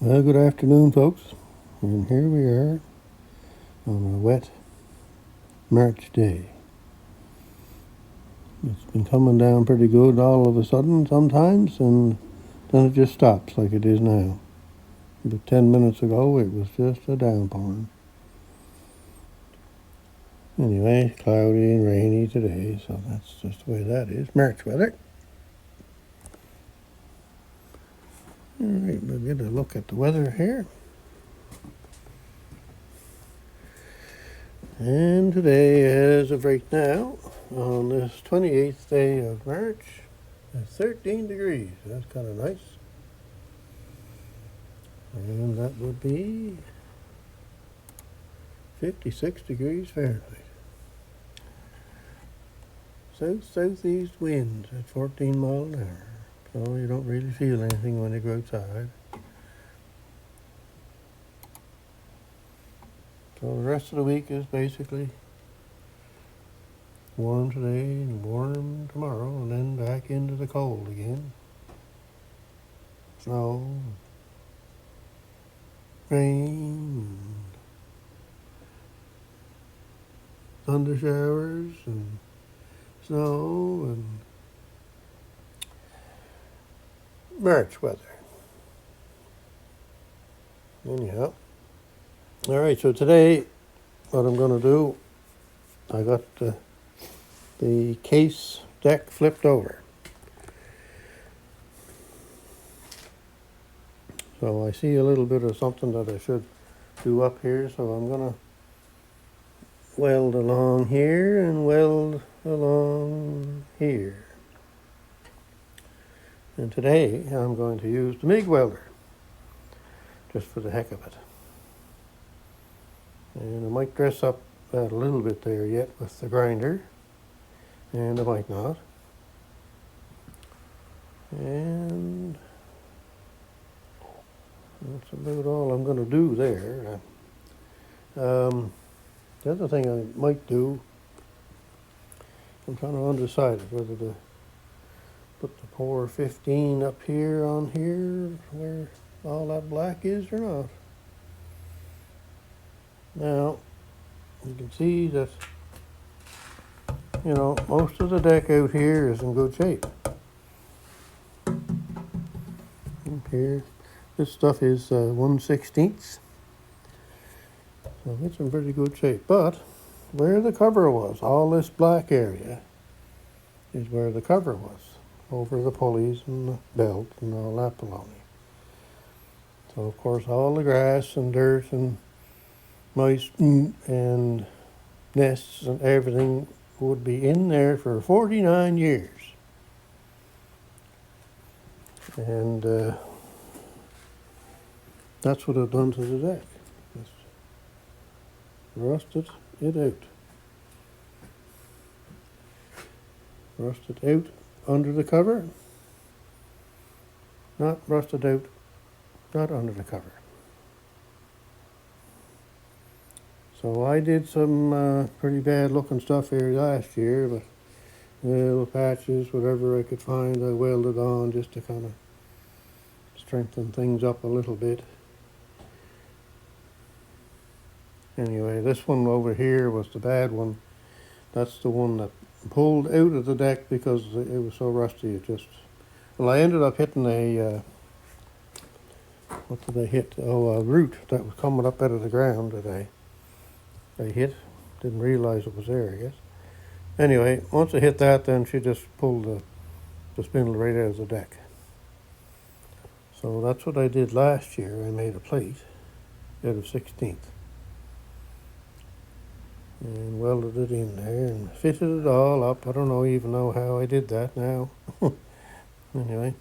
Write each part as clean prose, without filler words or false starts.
Well, good afternoon, folks. And here we are on a wet March day. It's been coming down pretty good all of a sudden sometimes, and then it just stops like it is now. But 10 minutes ago, it was just a downpouring. Anyway, cloudy and rainy today, so that's just the way that is. March weather. All right, we'll get a look at the weather here. And today, as of right now, on this 28th day of March, it's 13 degrees. That's kind of nice. And that would be 56 degrees Fahrenheit. South-southeast winds at 14 miles an hour. So you don't really feel anything when you go outside. So the rest of the week is basically warm today and warm tomorrow, and then back into the cold again. Snow, rain, thunder showers, and snow, and March weather. Anyhow, all right, so today what I'm going to do, I got the case deck flipped over. So I see a little bit of something that I should do up here, so I'm going to weld along here and weld along here. And today I'm going to use the MIG welder, just for the heck of it. And I might dress up that a little bit there yet with the grinder, and I might not. And that's about all I'm going to do there. The other thing I might do, I'm trying to undecided whether to put the pour 15 up here on here where all that black is or not. Now, you can see that, most of the deck out here is in good shape. Up here, this stuff is 1/16. So it's in pretty good shape. But where the cover was, all this black area is where the cover was, over the pulleys and the belt and all that baloney. So of course all the grass and dirt and mice and nests and everything would be in there for 49 years. And that's what I've done to the deck. Just rusted it out. Rusted out under the cover. Not rusted out, not under the cover. So I did some pretty bad looking stuff here last year, but little patches, whatever I could find, I welded on just to kind of strengthen things up a little bit. Anyway, this one over here was the bad one. That's the one that pulled out of the deck because it was so rusty. Well, I ended up hitting what did I hit? A root that was coming up out of the ground that I hit. Didn't realize it was there, I guess. Anyway, once I hit that, then she just pulled the spindle right out of the deck. So that's what I did last year. I made a plate out of 16th. And welded it in there and fitted it all up. I don't even know how I did that now. Anyway,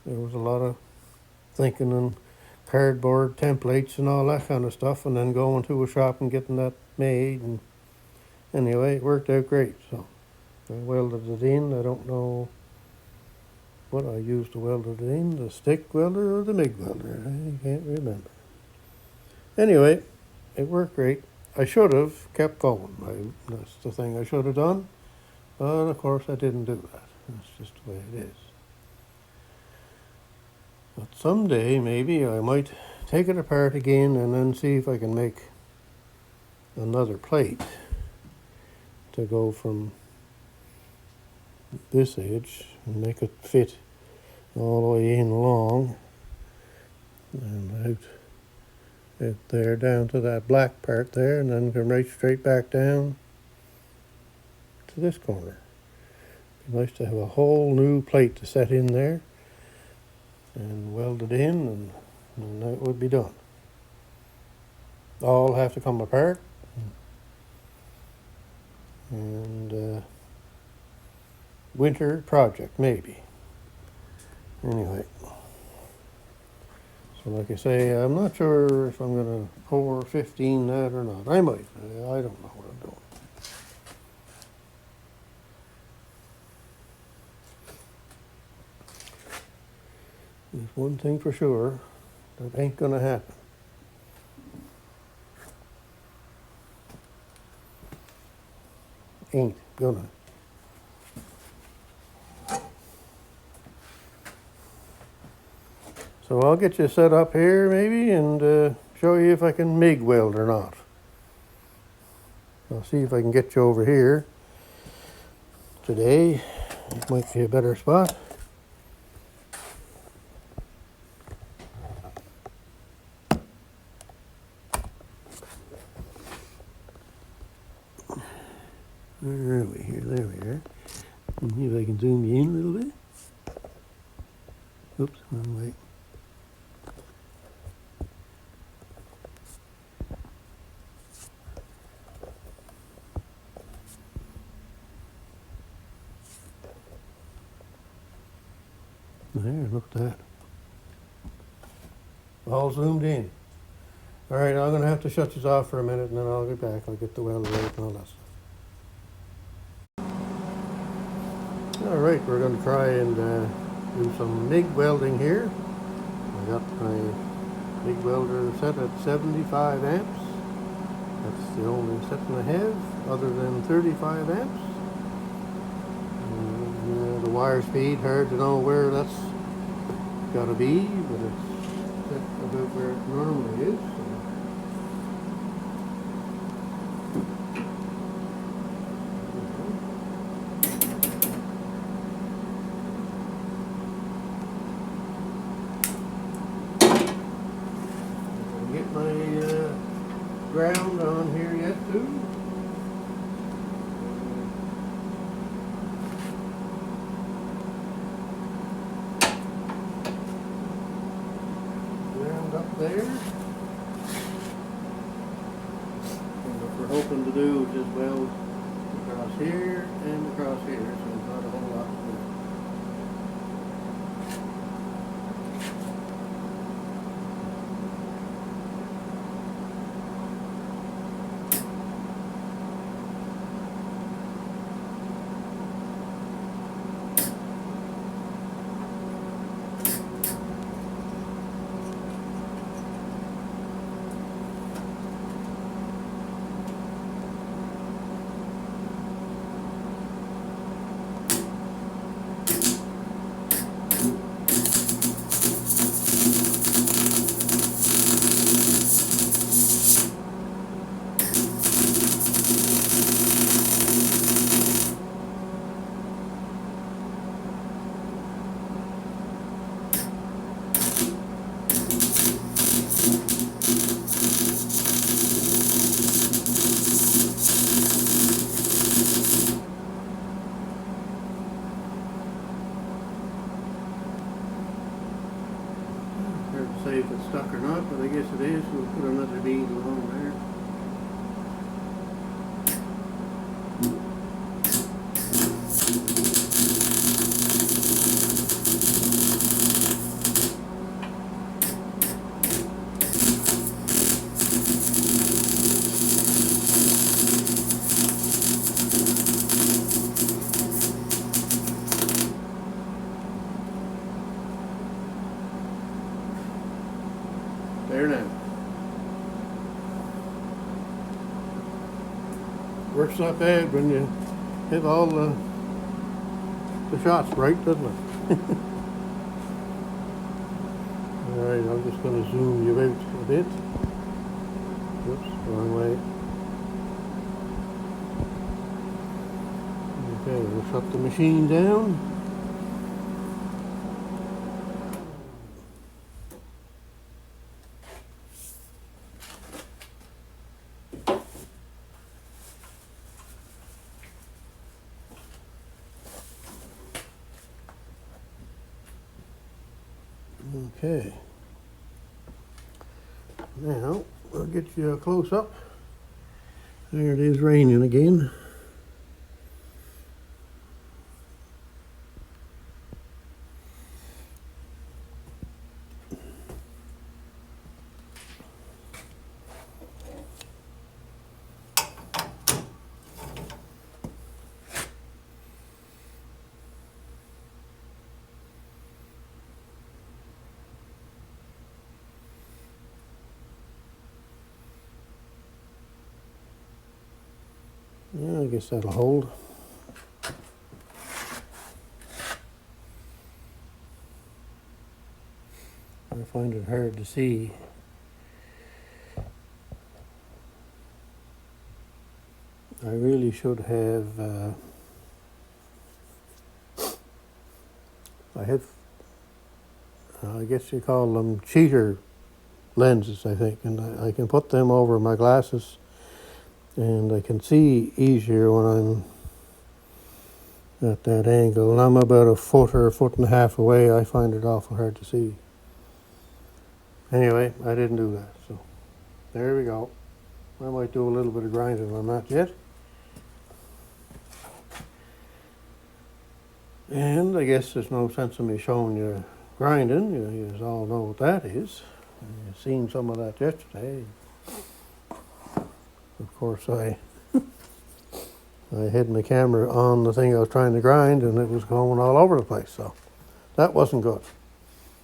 there was a lot of thinking and cardboard templates and all that kind of stuff, and then going to a shop and getting that made. And anyway, it worked out great. So I welded it in. I don't know what I used to weld it in, the stick welder or the MIG welder. I can't remember. Anyway, it worked great. I should have kept going. That's the thing I should have done. But of course I didn't do that. That's just the way it is. But someday maybe I might take it apart again and then see if I can make another plate to go from this edge and make it fit all the way in long and out there down to that black part there, and then come right straight back down to this corner. It'd be nice to have a whole new plate to set in there and weld it in, and that would be done. All have to come apart, and winter project maybe. Anyway, so like I say, I'm not sure if I'm going to pour 15 that or not. I might. I don't know what I'm doing. There's one thing for sure, that ain't going to happen. Ain't gonna. So I'll get you set up here maybe and show you if I can MIG weld or not. I'll see if I can get you over here today. It might be a better spot. Where are we here? There we are. And see if I can zoom you in a little bit. Oops, wrong way. There, look at that. All zoomed in. All right, I'm going to have to shut this off for a minute, and then I'll get back. I'll get the welder out and all that stuff. All right, we're going to try and do some MIG welding here. I got my MIG welder set at 75 amps. That's the only setting I have, other than 35 amps. And, the wire speed, hard to know where that's got to be, but it's set about where it normally is. Get my ground on here yet too. Ground up there. And what we're hoping to do is just weld across here and across here, so there's not a whole lot to do. Say if it's stuck or not, but I guess it is. We'll put another bead along there. There now. Works not bad when you hit all the shots right, doesn't it? Alright, I'm just going to zoom you out a bit. Oops, wrong way. Okay, we'll shut the machine down. Okay. Now, I'll get you a close-up. There it is raining again. Yeah, I guess that'll hold. I find it hard to see. I really should have, I guess you call them cheater lenses, I think, and I can put them over my glasses and I can see easier when I'm at that angle. And I'm about a foot or a foot and a half away. I find it awful hard to see. Anyway, I didn't do that, so there we go. I might do a little bit of grinding on that yet. And I guess there's no sense in me showing you grinding. You all know what that is. You've seen some of that yesterday. Of course, I had my camera on the thing I was trying to grind, and it was going all over the place, so that wasn't good.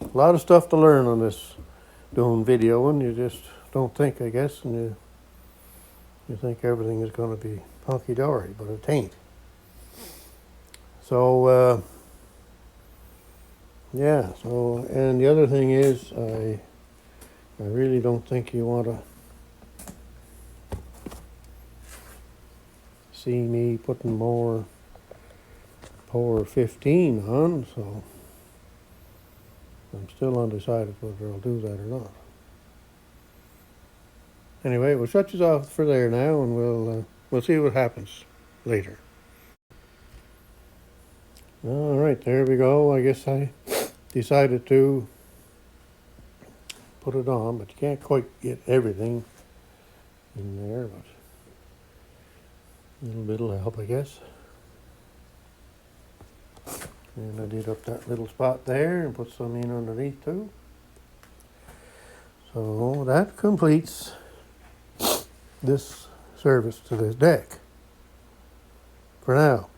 A lot of stuff to learn on this doing video, and you just don't think, I guess, and you think everything is going to be hunky-dory, but it ain't. So, yeah, so, and the other thing is, I really don't think you want to see me putting more Power 15 on, so I'm still undecided whether I'll do that or not. Anyway, we'll shut you off for there now, and we'll see what happens later. All right, there we go. I guess I decided to put it on, but you can't quite get everything in there, but a little bit will help, I guess. And I did up that little spot there and put some in underneath too. So that completes this service to this deck for now.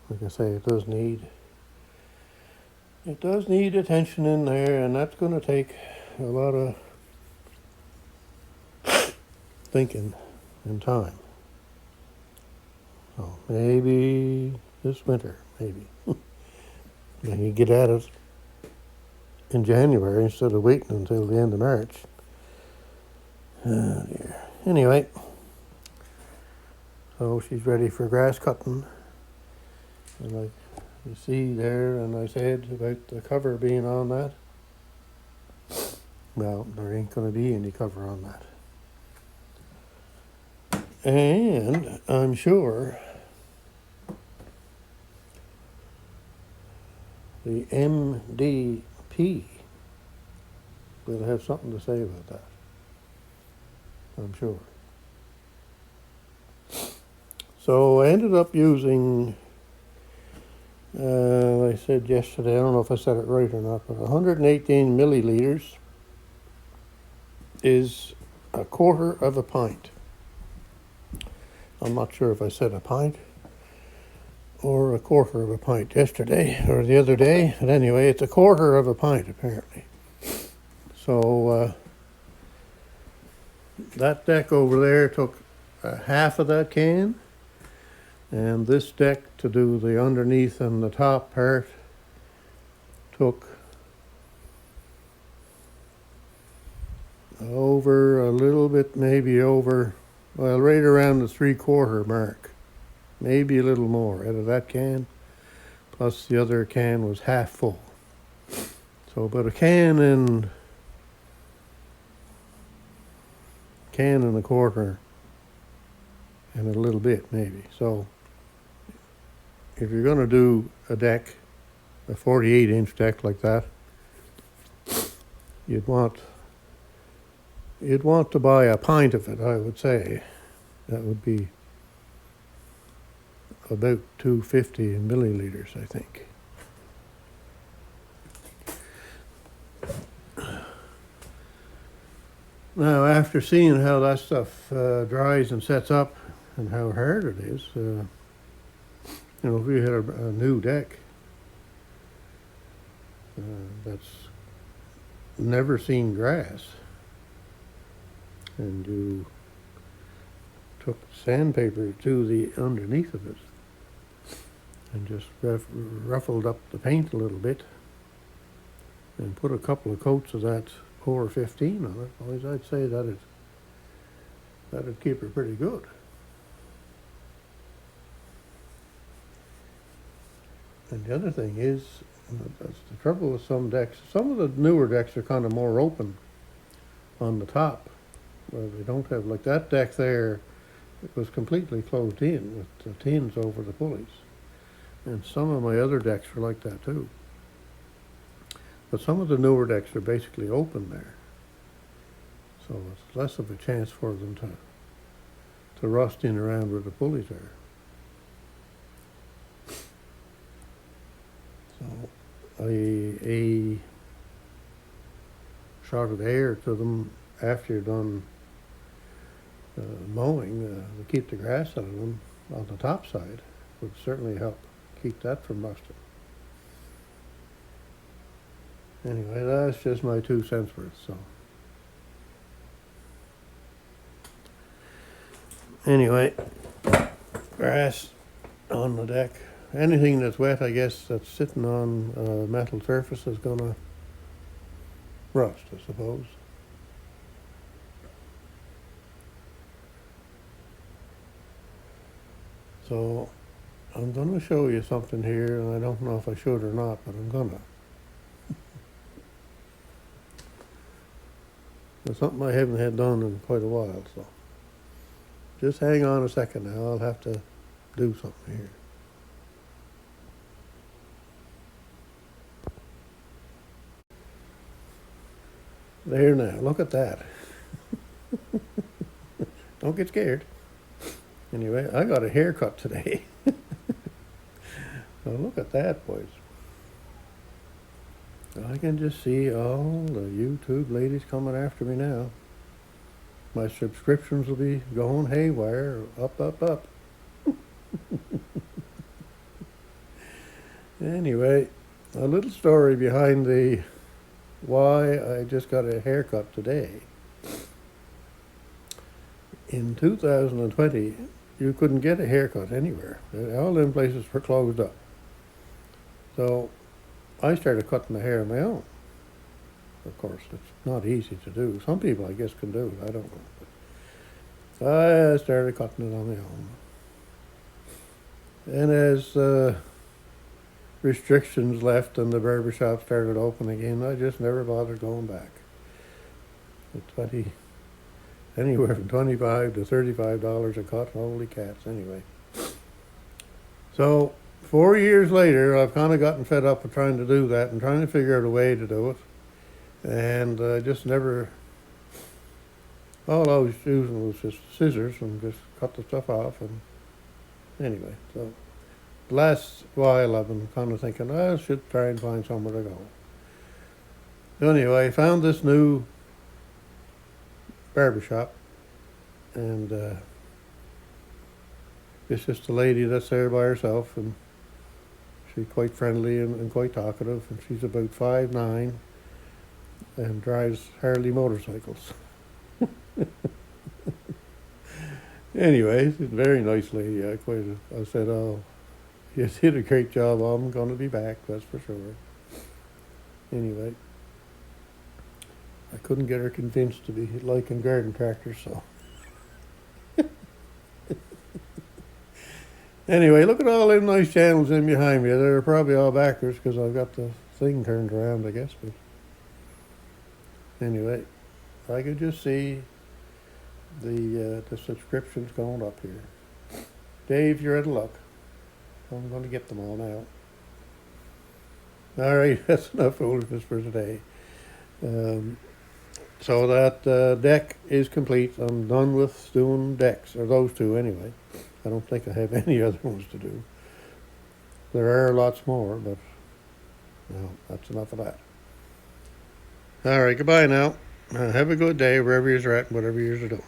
Like I say, it does need attention in there, and that's going to take a lot of thinking and time. So maybe this winter, maybe. And you get at it in January instead of waiting until the end of March. Oh dear. Anyway, so she's ready for grass cutting. And like you see there, and I said about the cover being on that. Well, there ain't going to be any cover on that. And I'm sure the MDP will have something to say about that. I'm sure. So I ended up using, I said yesterday, I don't know if I said it right or not, but 118 milliliters is a quarter of a pint. I'm not sure if I said a pint or a quarter of a pint yesterday or the other day, but anyway, it's a quarter of a pint apparently. So that deck over there took half of that can, and this deck to do the underneath and the top part took over a little bit, maybe over, well, right around the 3/4 mark, maybe a little more out of that can, plus the other can was half full. So about a can and a quarter and a little bit maybe. So if you're going to do a deck, a 48-inch deck like that, you'd want to buy a pint of it, I would say. That would be about 250 milliliters, I think. Now, after seeing how that stuff dries and sets up and how hard it is, you know, if you had a new deck that's never seen grass, and you took sandpaper to the underneath of it and just ruffled up the paint a little bit and put a couple of coats of that Core 15 on it, boys, I'd say that'd keep her pretty good. And the other thing is, that's the trouble with some decks. Some of the newer decks are kind of more open on the top, where they don't have, like that deck there, it was completely closed in with the tins over the pulleys. And some of my other decks are like that too. But some of the newer decks are basically open there. So it's less of a chance for them to rust in around where the pulleys are. So a shot of air to them after you're done mowing to keep the grass out of them on the top side would certainly help keep that from rusting. Anyway, that's just my 2 cents worth, so. Anyway, grass on the deck. Anything that's wet, I guess, that's sitting on a metal surface is gonna rust, I suppose. So, I'm gonna show you something here, and I don't know if I should or not, but I'm gonna. It's something I haven't had done in quite a while, so just hang on a second now. I'll have to do something here. There now, look at that. Don't get scared. Anyway, I got a haircut today. So look at that, boys. I can just see all the YouTube ladies coming after me now. My subscriptions will be going haywire, up, up, up. Anyway, a little story behind the why I just got a haircut today. In 2020, you couldn't get a haircut anywhere. All them places were closed up. So I started cutting my hair on my own. Of course, it's not easy to do. Some people, I guess, can do it. I don't know. But I started cutting it on my own. And as restrictions left and the barbershop started open again, I just never bothered going back. Anywhere from $25 to $35 a cut. Holy cats, anyway. So 4 years later, I've kind of gotten fed up with trying to do that and trying to figure out a way to do it. And just never, all I was using was just scissors and just cut the stuff off. And anyway, so the last while I've been kind of thinking, I should try and find somewhere to go. So anyway, I found this new barbershop, and it's just a lady that's there by herself, and she's quite friendly and quite talkative, and she's about 5'9" and drives Harley motorcycles. Anyway, she's a very nice lady. I said, oh, you did a great job. I'm going to be back, that's for sure. Anyway, I couldn't get her convinced to be liking garden tractors, so. Anyway, look at all them nice channels in behind me. They're probably all backwards because I've got the thing turned around, I guess. But anyway, I could just see the subscriptions going up here. Dave, you're out of luck. I'm going to get them all now. All right, that's enough foolishness for today. So that deck is complete. I'm done with doing decks, or those two anyway. I don't think I have any other ones to do. There are lots more, but no, that's enough of that. All right, goodbye now. Have a good day wherever you're at and whatever you're doing.